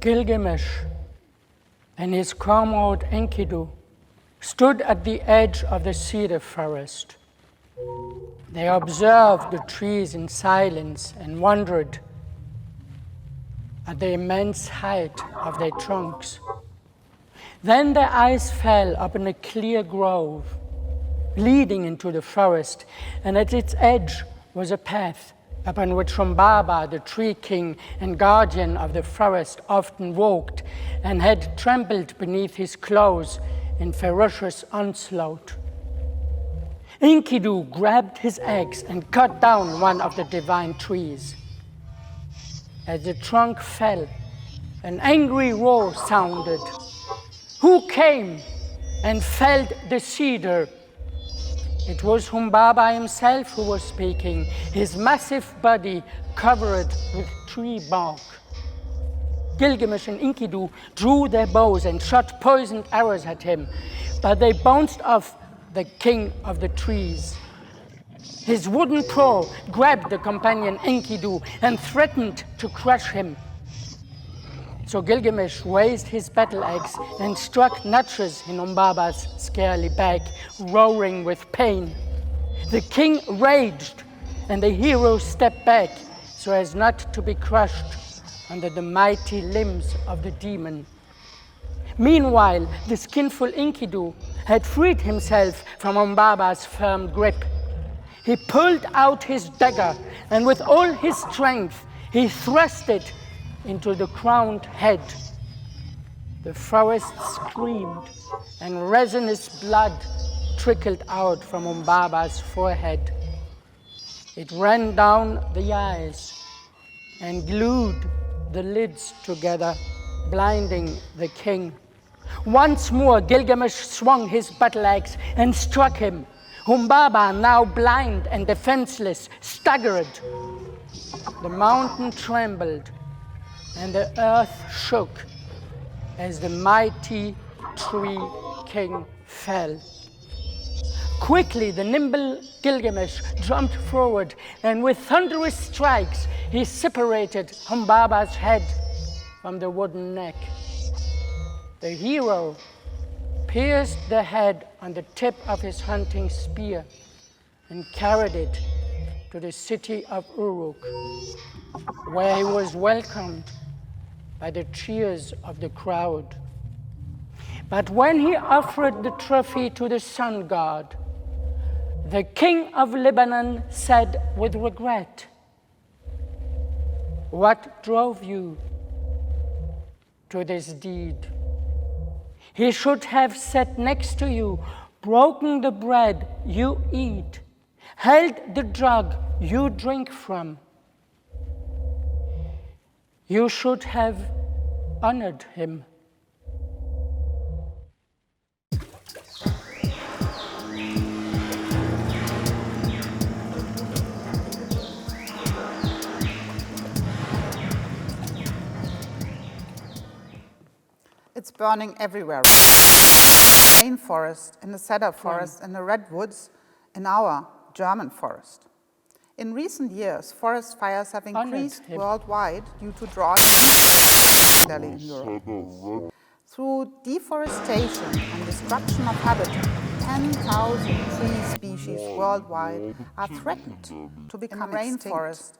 Gilgamesh and his comrade Enkidu stood at the edge of the cedar forest. They observed the trees in silence and wondered at the immense height of their trunks. Then their eyes fell upon a clear grove leading into the forest, and at its edge was a path upon which Humbaba, the tree king and guardian of the forest, often walked and had trampled beneath his claws in ferocious onslaught. Enkidu grabbed his axe and cut down one of the divine trees. As the trunk fell, an angry roar sounded. Who came and felled the cedar? It was Humbaba himself who was speaking, his massive body covered with tree bark. Gilgamesh and Enkidu drew their bows and shot poisoned arrows at him, but they bounced off the king of the trees. His wooden paw grabbed the companion Enkidu and threatened to crush him. So Gilgamesh raised his battle axe and struck notches in Humbaba's scaly back, roaring with pain. The king raged, and the hero stepped back so as not to be crushed under the mighty limbs of the demon. Meanwhile, the skinful Enkidu had freed himself from Humbaba's firm grip. He pulled out his dagger, and with all his strength, he thrust it into the crowned head. The forest screamed, and resinous blood trickled out from Humbaba's forehead. It ran down the eyes and glued the lids together, blinding the king. Once more, Gilgamesh swung his battle axe and struck him. Humbaba, now blind and defenseless, staggered. The mountain trembled, and the earth shook as the mighty tree king fell. Quickly, the nimble Gilgamesh jumped forward, and with thunderous strikes, he separated Humbaba's head from the wooden neck. The hero pierced the head on the tip of his hunting spear and carried it to the city of Uruk, where he was welcomed by the cheers of the crowd. But when he offered the trophy to the sun god, the king of Lebanon said with regret, "What drove you to this deed? He should have sat next to you, broken the bread you eat, held the jug you drink from. You should have honored him." It's burning everywhere. Rainforest, in the cedar forest, in the redwoods, in our German forest. In recent years, forest fires have increased worldwide due to drought, particularly in Europe. Through deforestation and destruction of habitat, 10,000 tree species worldwide are threatened to become rainforest.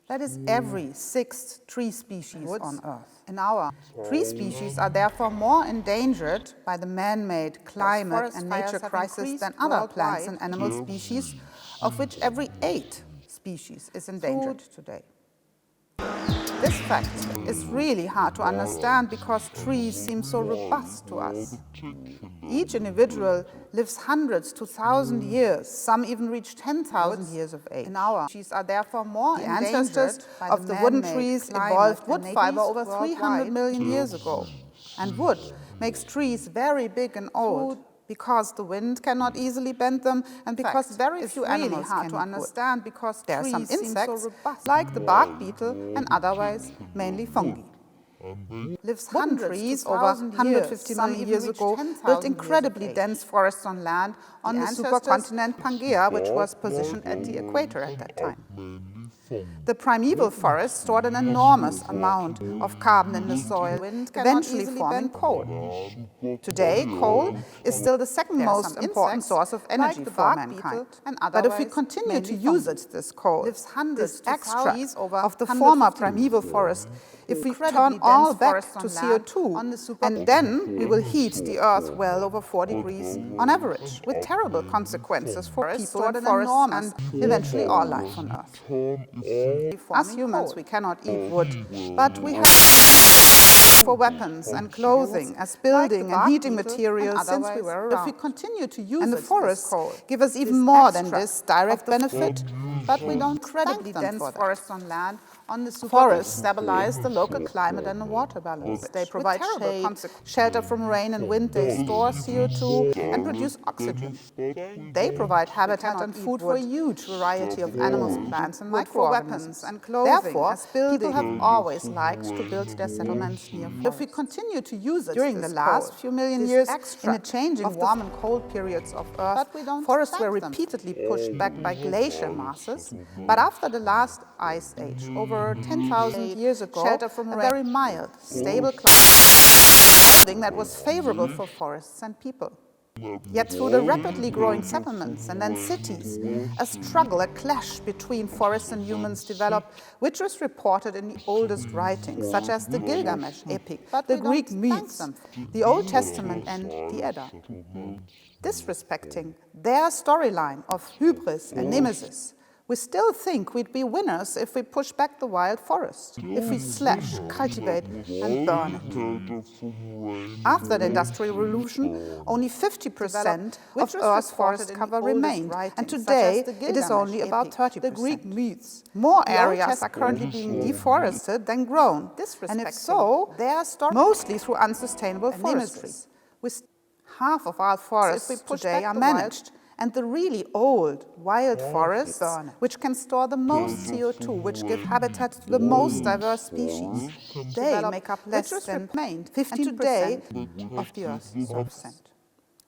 That is every sixth tree species on Earth. In our tree species are therefore more endangered by the man-made climate and nature crisis than other plants and animal species, of which every 8 species is endangered today. This fact is really hard to understand because trees seem so robust to us. Each individual lives hundreds to 1,000 years, some even reach 10,000 years of age. In our species are therefore more the ancestors of the wooden trees evolved wood fiber over 300 million years ago. And wood makes trees very big and old, because the wind cannot easily bend them, and because very few animals can to understand, because there are some insects, like the bark beetle, and otherwise mainly fungi. Lives hundreds over 150 million years ago, built incredibly dense forests on land on the supercontinent Pangaea, which was positioned at the equator at that time. The primeval forest stored an enormous amount of carbon in the soil, eventually forming coal. Today, coal is still the second most important source of energy for mankind. But if we continue to use this coal, this extract of the former primeval forest, if we turn all back to CO2, and then we will heat the Earth well over 4 degrees on average, with terrible consequences for people and forests and eventually all life on Earth. As humans, we cannot eat wood, but we have for weapons and clothing, as building and heating materials since we were around. If we continue to use and the forests give us even more than this direct benefit, but we don't incredibly dense forests on land. Forests stabilize the local climate and the water balance. They provide shade, shelter from rain and wind, they store CO2 and produce oxygen. They provide habitat and food for a huge variety of animals, plants and microorganisms. And therefore, people have always liked to build their settlements near forests. If we continue to use it during the last few million years, in the changing warm and cold periods of Earth, forests were repeatedly pushed back by glacial masses. But after the last ice age, over 10,000 years ago, shelter from a very mild, stable climate that was favorable for forests and people. Yet through the rapidly growing settlements and then cities, a struggle, a clash between forests and humans developed, which was reported in the oldest writings, such as the Gilgamesh epic, the Greek myths, the Old Testament and the Edda. Disrespecting their storyline of hubris and nemesis, we still think we'd be winners if we push back the wild forest, if we slash, cultivate and burn it. After the Industrial Revolution, only 50% of Earth's forest cover remained, and today it is only about 30%. The Greek myths. More areas are currently being deforested than grown, and if so, they are mostly through unsustainable forestry. With half of our forests today are managed, and the really old, wild forests, which can store the most CO2, which give habitat to the most diverse species, they make up less than 15% of the Earth's surface.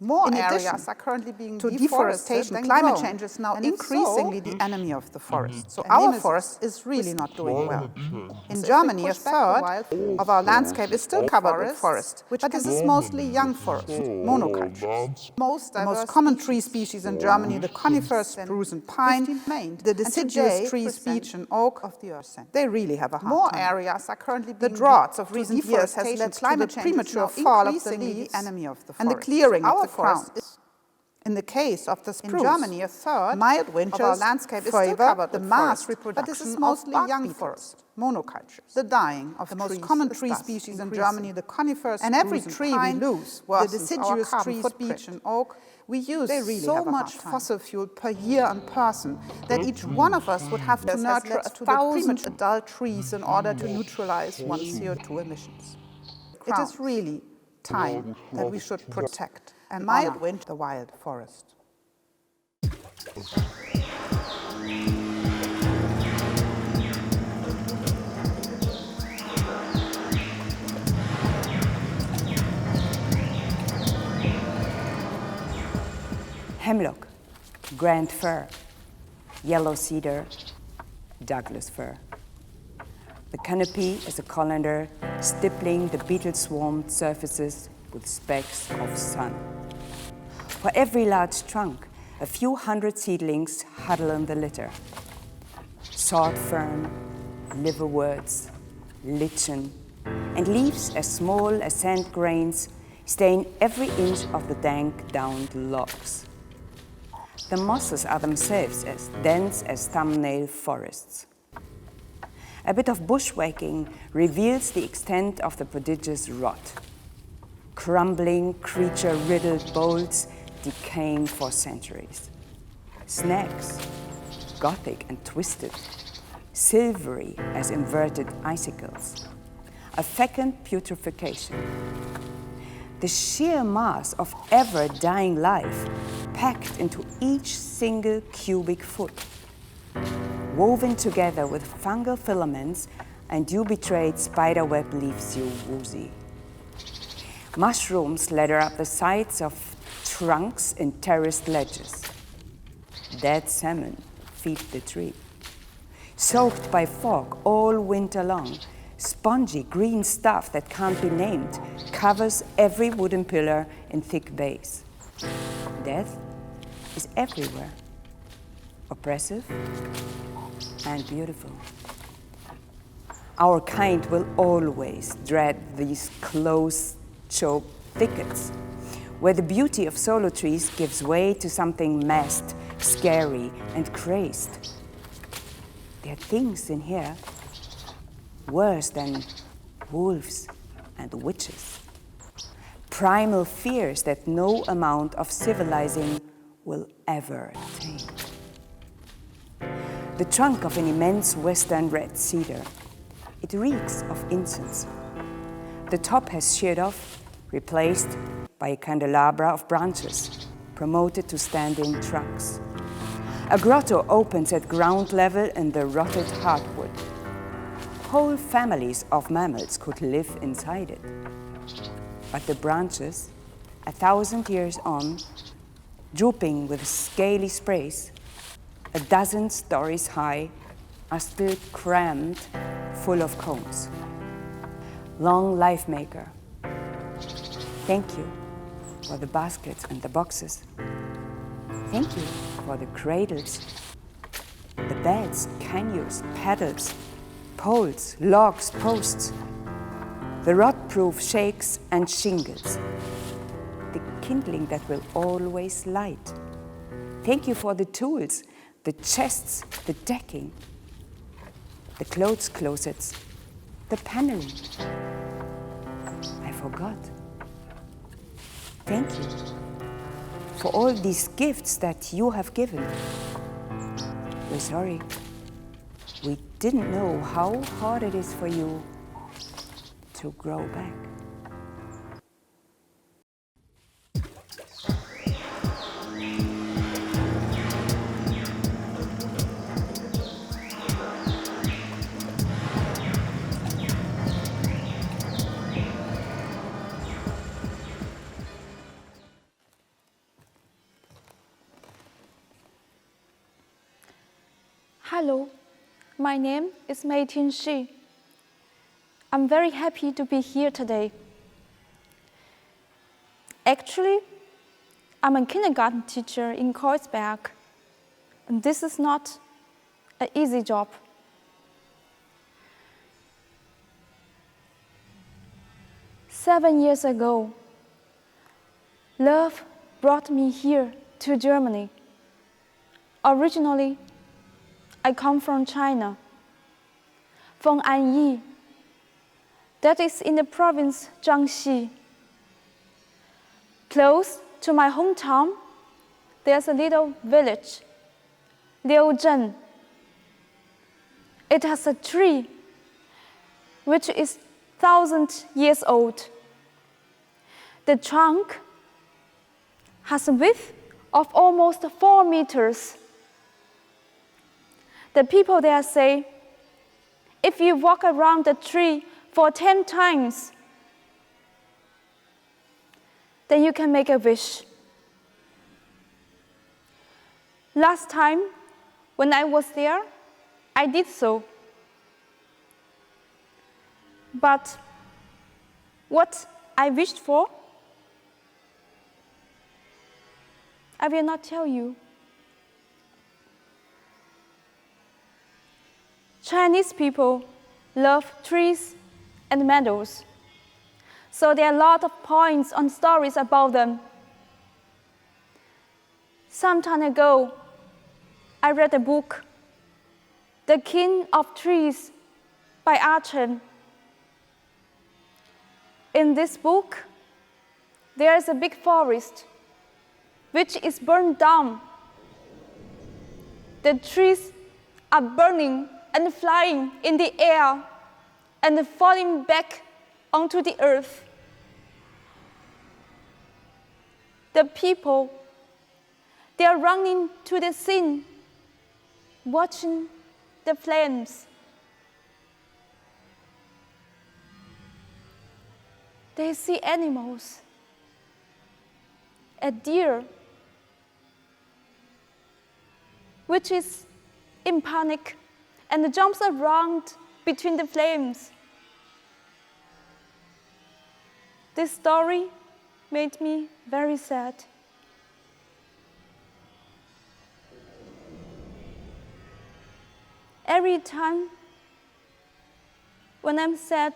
More areas are currently being deforestation. Climate change is now increasingly the enemy of the forest. So our forest is really not doing well. In Germany, a third of our landscape is still covered with forest, but this is mostly young forest, monocultures. The most common tree species in Germany, the coniferous spruce and pine, the deciduous trees, beech and oak, they really have a hard time. More areas are currently being the droughts of recent years has led to the premature fall of the leaves and the clearing of the crowns. In the case of the spruce, in Germany, a third mild winters of our landscape is still covered the mass reproduction, but this is mostly young forest, monocultures. The dying of the most common tree species in Germany, the conifers, and every tree we lose, the deciduous trees, beech and oak, we use so much fossil fuel per year and person that each one of us would have to nurture 1,000 adult trees in order to neutralize one's CO2 emissions. It is really time that we should protect and mild winter the wild forest. Hemlock, grand fir, yellow cedar, Douglas fir. The canopy is a colander stippling the beetle-swarmed surfaces with specks of sun. For every large trunk, a few hundred seedlings huddle in the litter. Sword fern, liverworts, lichen, and leaves as small as sand grains stain every inch of the dank downed logs. The mosses are themselves as dense as thumbnail forests. A bit of bushwhacking reveals the extent of the prodigious rot. Crumbling, creature-riddled bolts decaying for centuries. Snags, gothic and twisted, silvery as inverted icicles. A fecund putrefaction. The sheer mass of ever-dying life packed into each single cubic foot. Woven together with fungal filaments and dew-betrayed spiderweb leaves you woozy. Mushrooms ladder up the sides of trunks in terraced ledges. Dead salmon feed the tree. soaked by fog all winter long. Spongy green stuff that can't be named covers every wooden pillar in thick base. Death is everywhere, oppressive and beautiful. Our kind will always dread these close-choked thickets, where the beauty of solo trees gives way to something massed, scary, and crazed. There are things in here worse than wolves and witches. Primal fears that no amount of civilizing will ever tame. The trunk of an immense western red cedar. It reeks of incense. The top has sheared off, replaced by a candelabra of branches, promoted to standing trunks. A grotto opens at ground level in the rotted hardwood. Whole families of mammals could live inside it. But the branches, 1,000 years on, drooping with scaly sprays, a dozen stories high, are still crammed full of cones. Long life maker, thank you for the baskets and the boxes. Thank you for the cradles, the beds, canyons, paddles, poles, logs, posts, the rot-proof shakes and shingles, the kindling that will always light. Thank you for the tools, the chests, the decking, the clothes closets, the paneling. I forgot. Thank you for all these gifts that you have given. We're sorry. We didn't know how hard it is for you to grow back. Hello, my name is Mei-Tin Shi. I'm very happy to be here today. Actually, I'm a kindergarten teacher in Kreuzberg, and this is not an easy job. Seven years ago, love brought me here to Germany. Originally, I come from China, from Anyi, that is in the province Jiangxi. Close to my hometown, there's a little village, Liuzhen. It has a tree which is 1,000 years old. The trunk has a width of almost 4 meters. The people there say, if you walk around the tree for 10 times, then you can make a wish. Last time, when I was there, I did so. But what I wished for, I will not tell you. Chinese people love trees and meadows, so there are a lot of points and stories about them. Some time ago, I read a book, The King of Trees by Chen. In this book, there is a big forest which is burned down. The trees are burning and flying in the air and falling back onto the earth. The people, they are running to the scene, watching the flames. They see animals, a deer, which is in panic and jumps around between the flames. This story made me very sad. Every time when I'm sad,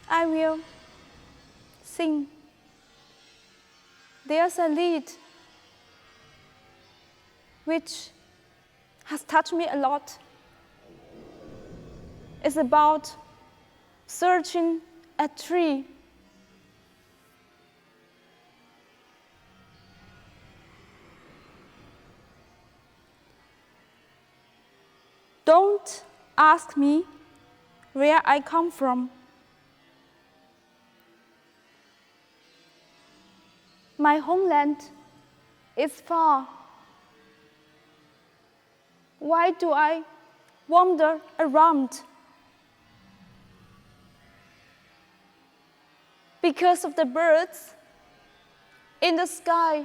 I will sing. There's a lied which has touched me a lot. It's about searching a tree. Don't ask me where I come from. My homeland is far. Why do I wander around? Because of the birds in the sky,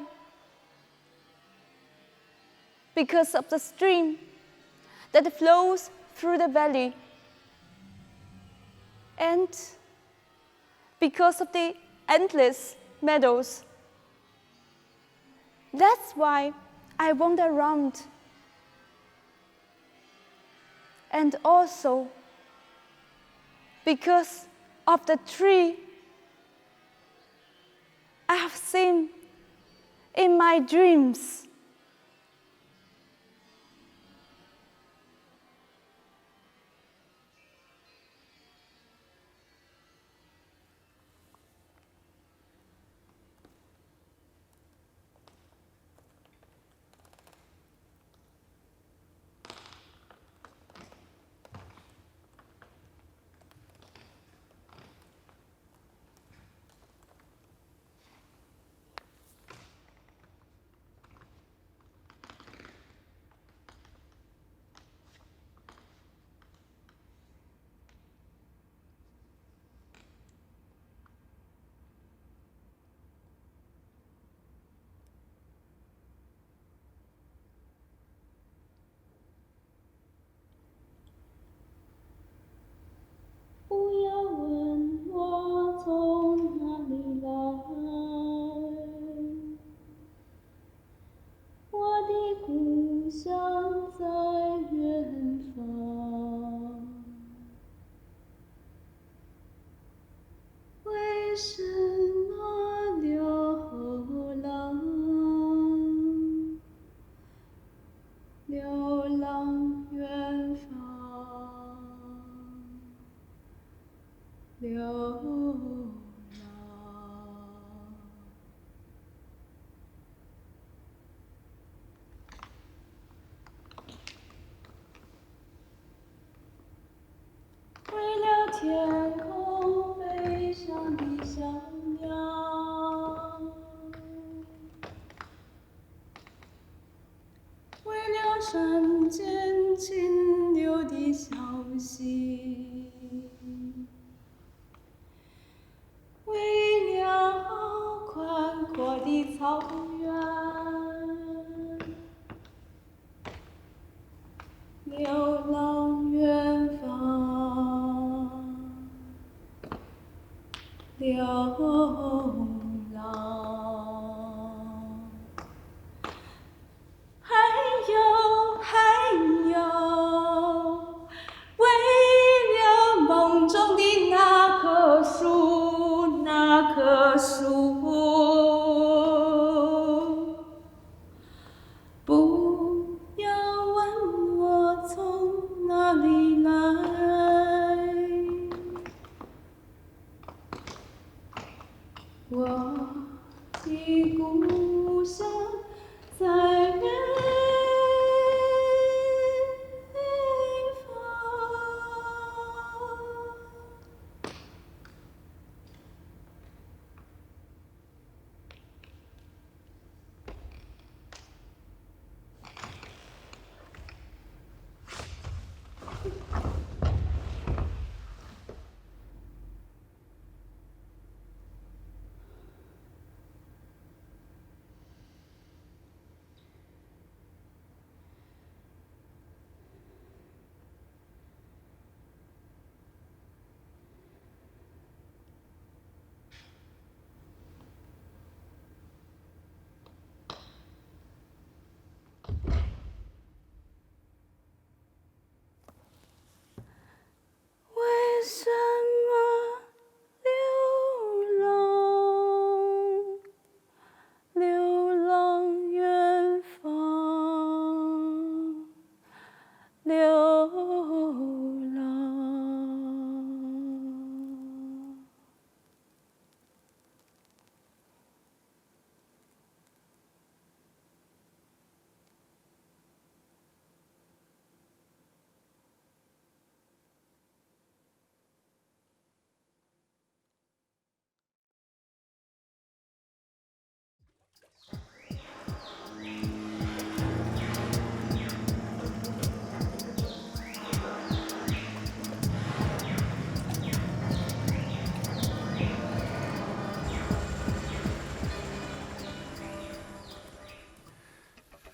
because of the stream that flows through the valley, and because of the endless meadows. That's why I wander around. And also because of the tree I have seen in my dreams.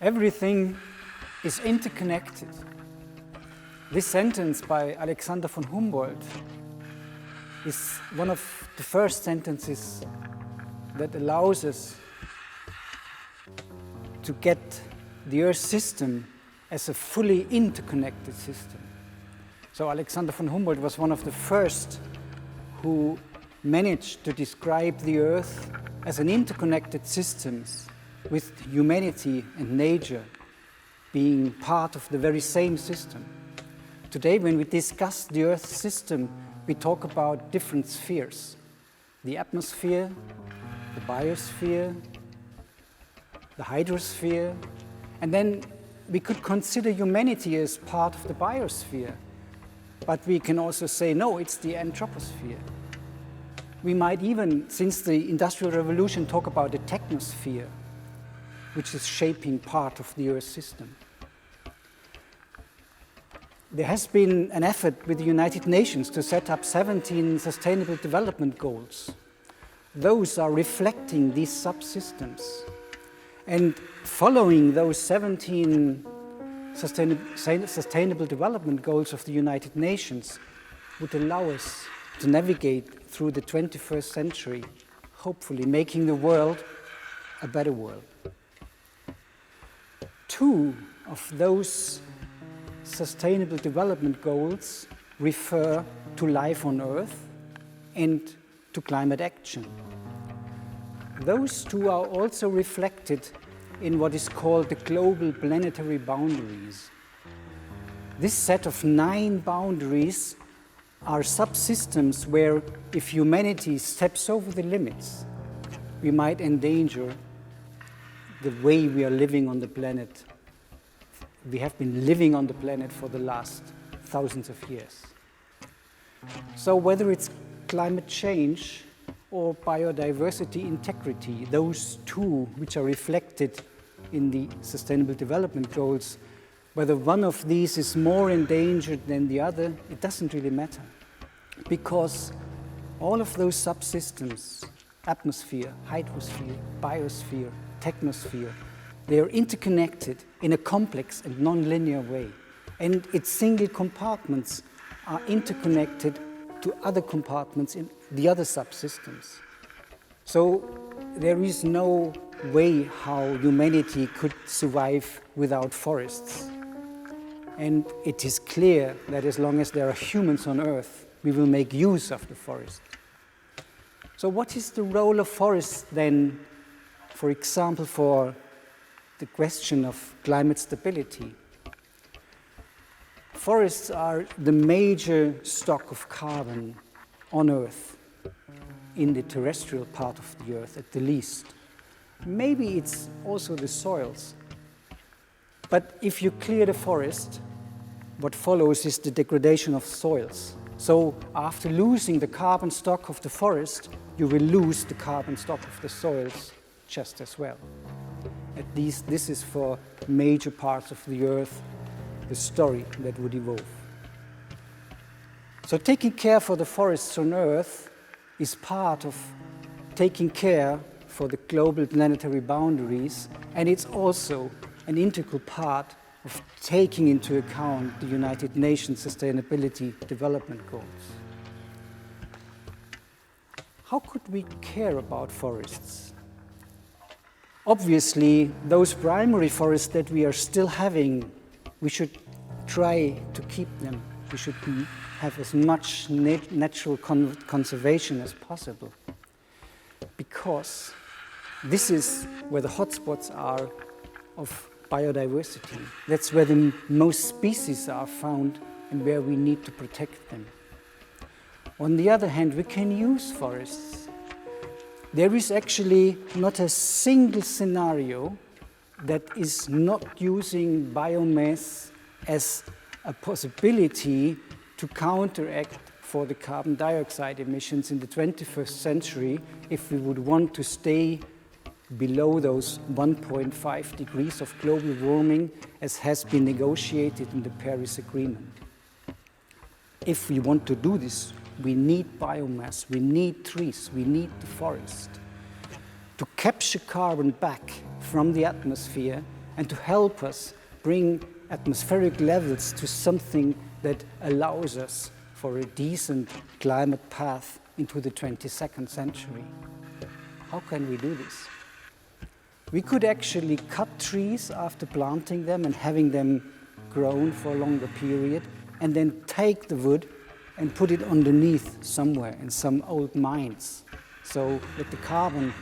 Everything is interconnected. This sentence by Alexander von Humboldt is one of the first sentences that allows us to get the Earth system as a fully interconnected system. So Alexander von Humboldt was one of the first who managed to describe the Earth as an interconnected system with humanity and nature being part of the very same system. Today, when we discuss the Earth system, we talk about different spheres. The atmosphere, the biosphere, the hydrosphere, and then we could consider humanity as part of the biosphere, but we can also say, no, it's the anthroposphere. We might even, since the Industrial Revolution, talk about the technosphere, which is shaping part of the Earth system. There has been an effort with the United Nations to set up 17 Sustainable Development Goals. Those are reflecting these subsystems. And following those 17 Sustainable Development Goals of the United Nations would allow us to navigate through the 21st century, hopefully making the world a better world. 2 of those Sustainable Development Goals refer to life on Earth and to climate action. Those 2 are also reflected in what is called the global planetary boundaries. This set of 9 boundaries are subsystems where, if humanity steps over the limits, we might endanger the way we are living on the planet. We have been living on the planet for the last thousands of years. So whether it's climate change or biodiversity integrity, those 2 which are reflected in the Sustainable Development Goals, whether one of these is more endangered than the other, it doesn't really matter. Because all of those subsystems, atmosphere, hydrosphere, biosphere, technosphere, they are interconnected in a complex and non-linear way. And its single compartments are interconnected to other compartments in the other subsystems. So there is no way how humanity could survive without forests. And it is clear that as long as there are humans on Earth, we will make use of the forest. So what is the role of forests then, for example, for the question of climate stability? Forests are the major stock of carbon on Earth, in the terrestrial part of the Earth at the least. Maybe it's also the soils. But if you clear the forest, what follows is the degradation of soils. So after losing the carbon stock of the forest, you will lose the carbon stock of the soils just as well. At least this is for major parts of the Earth, the story that would evolve. So taking care for the forests on Earth is part of taking care for the global planetary boundaries, and it's also an integral part of taking into account the United Nations Sustainability Development Goals. How could we care about forests? Obviously, those primary forests that we are still having, we should try to keep them. We should have as much natural conservation as possible, because this is where the hotspots are of biodiversity. That's where the most species are found and where we need to protect them. On the other hand, we can use forests. There is actually not a single scenario that is not using biomass as a possibility to counteract for the carbon dioxide emissions in the 21st century if we would want to stay below those 1.5 degrees of global warming as has been negotiated in the Paris Agreement. If we want to do this, we need biomass, we need trees, we need the forest to capture carbon back from the atmosphere and to help us bring atmospheric levels to something that allows us for a decent climate path into the 22nd century. How can we do this? We could actually cut trees after planting them and having them grown for a longer period, and then take the wood and put it underneath somewhere in some old mines, so that the carbon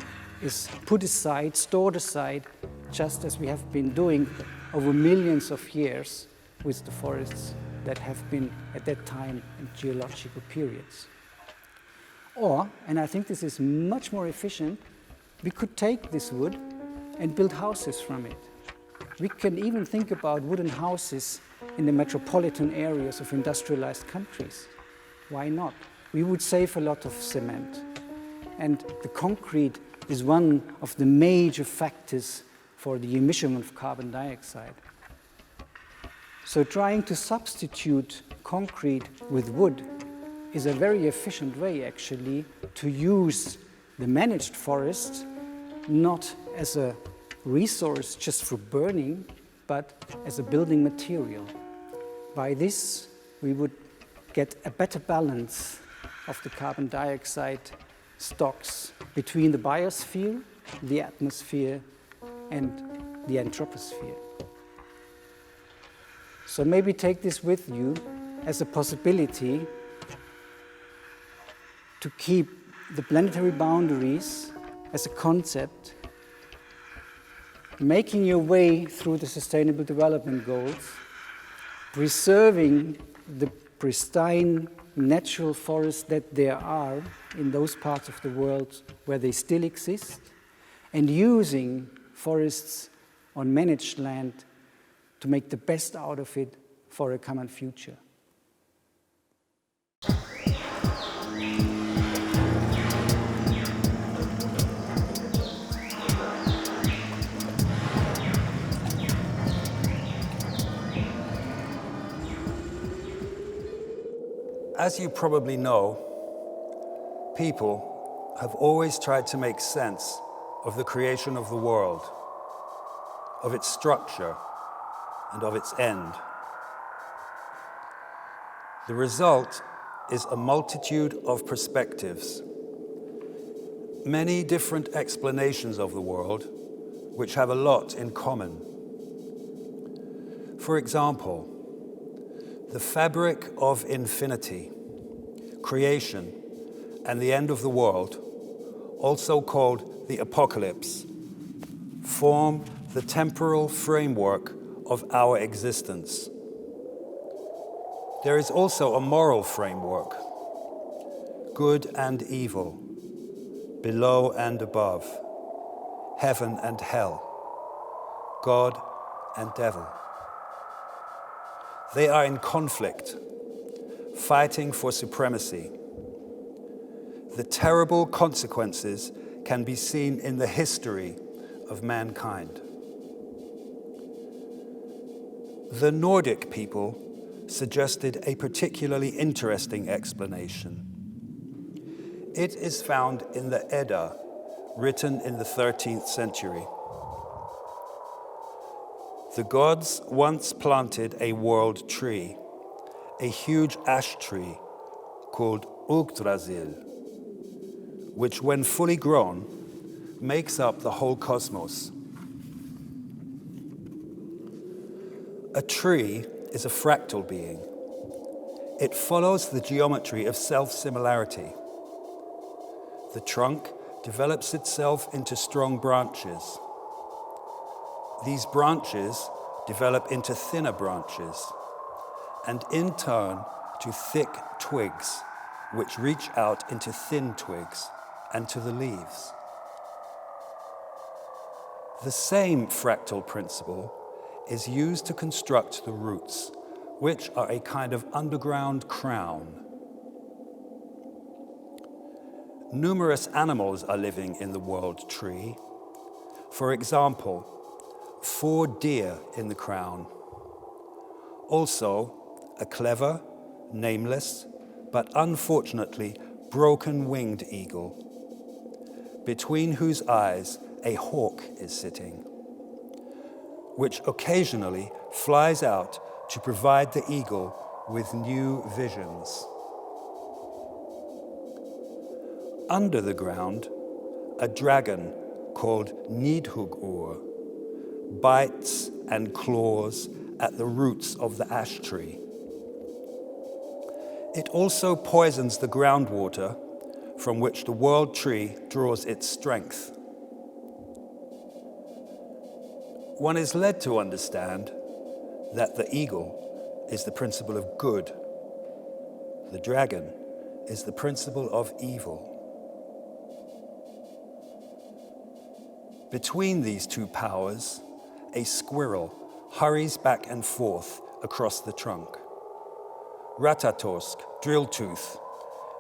is put aside, stored aside, just as we have been doing over millions of years with the forests that have been at that time in geological periods. Or, and I think this is much more efficient, we could take this wood and build houses from it. We can even think about wooden houses in the metropolitan areas of industrialized countries. Why not? We would save a lot of cement. And the concrete is one of the major factors for the emission of carbon dioxide. So trying to substitute concrete with wood is a very efficient way, actually, to use the managed forest not as a resource just for burning, but as a building material. By this, we would get a better balance of the carbon dioxide stocks between the biosphere, the atmosphere, and the anthroposphere. So maybe take this with you as a possibility to keep the planetary boundaries as a concept, making your way through the Sustainable Development Goals, preserving the pristine natural forests that there are in those parts of the world where they still exist, and using forests on managed land to make the best out of it for a common future. As you probably know, people have always tried to make sense of the creation of the world, of its structure, and of its end. The result is a multitude of perspectives, many different explanations of the world, which have a lot in common. For example, the fabric of infinity, creation, and the end of the world, also called the apocalypse, form the temporal framework of our existence. There is also a moral framework, good and evil, below and above, heaven and hell, God and devil. They are in conflict, fighting for supremacy. The terrible consequences can be seen in the history of mankind. The Nordic people suggested a particularly interesting explanation. It is found in the Edda, written in the 13th century. The gods once planted a world tree, a huge ash tree called Yggdrasil, which when fully grown makes up the whole cosmos. A tree is a fractal being. It follows the geometry of self-similarity. The trunk develops itself into strong branches. These branches develop into thinner branches, and in turn to thick twigs, which reach out into thin twigs and to the leaves. The same fractal principle is used to construct the roots, which are a kind of underground crown. Numerous animals are living in the world tree. For example, 4 deer in the crown. Also, a clever, nameless, but unfortunately broken-winged eagle, between whose eyes a hawk is sitting. which occasionally flies out to provide the eagle with new visions. Under the ground, a dragon called Nidhugur bites and claws at the roots of the ash tree. It also poisons the groundwater from which the world tree draws its strength. One is led to understand that the eagle is the principle of good. The dragon is the principle of evil. Between these two powers, a squirrel hurries back and forth across the trunk. Raddatz, Drilltooth,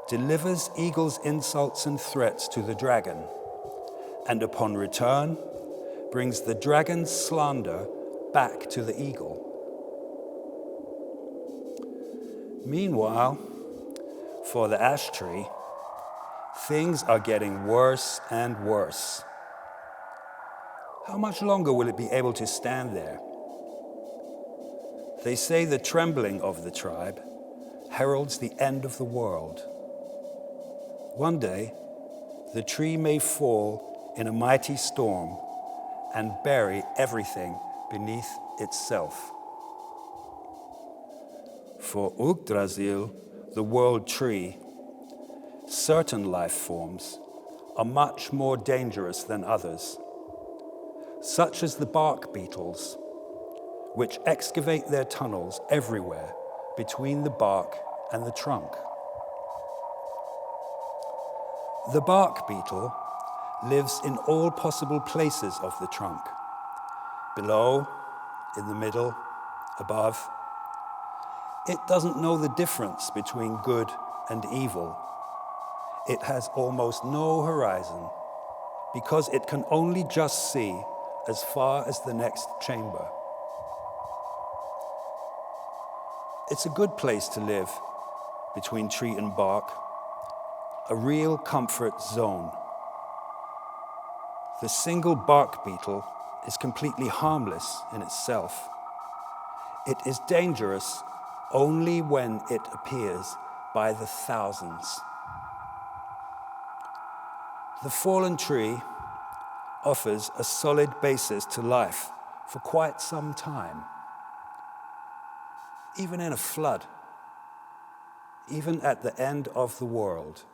delivers eagle's insults and threats to the dragon, and upon return, brings the dragon's slander back to the eagle. Meanwhile, for the ash tree, things are getting worse and worse. How much longer will it be able to stand there? They say the trembling of the tribe heralds the end of the world. One day, the tree may fall in a mighty storm and bury everything beneath itself. For Yggdrasil, the world tree, certain life forms are much more dangerous than others, such as the bark beetles, which excavate their tunnels everywhere between the bark and the trunk. The bark beetle lives in all possible places of the trunk, below, in the middle, above. It doesn't know the difference between good and evil. It has almost no horizon because it can only just see as far as the next chamber. It's a good place to live between tree and bark, a real comfort zone. The single bark beetle is completely harmless in itself. It is dangerous only when it appears by the thousands. The fallen tree offers a solid basis to life for quite some time. Even in a flood, even at the end of the world.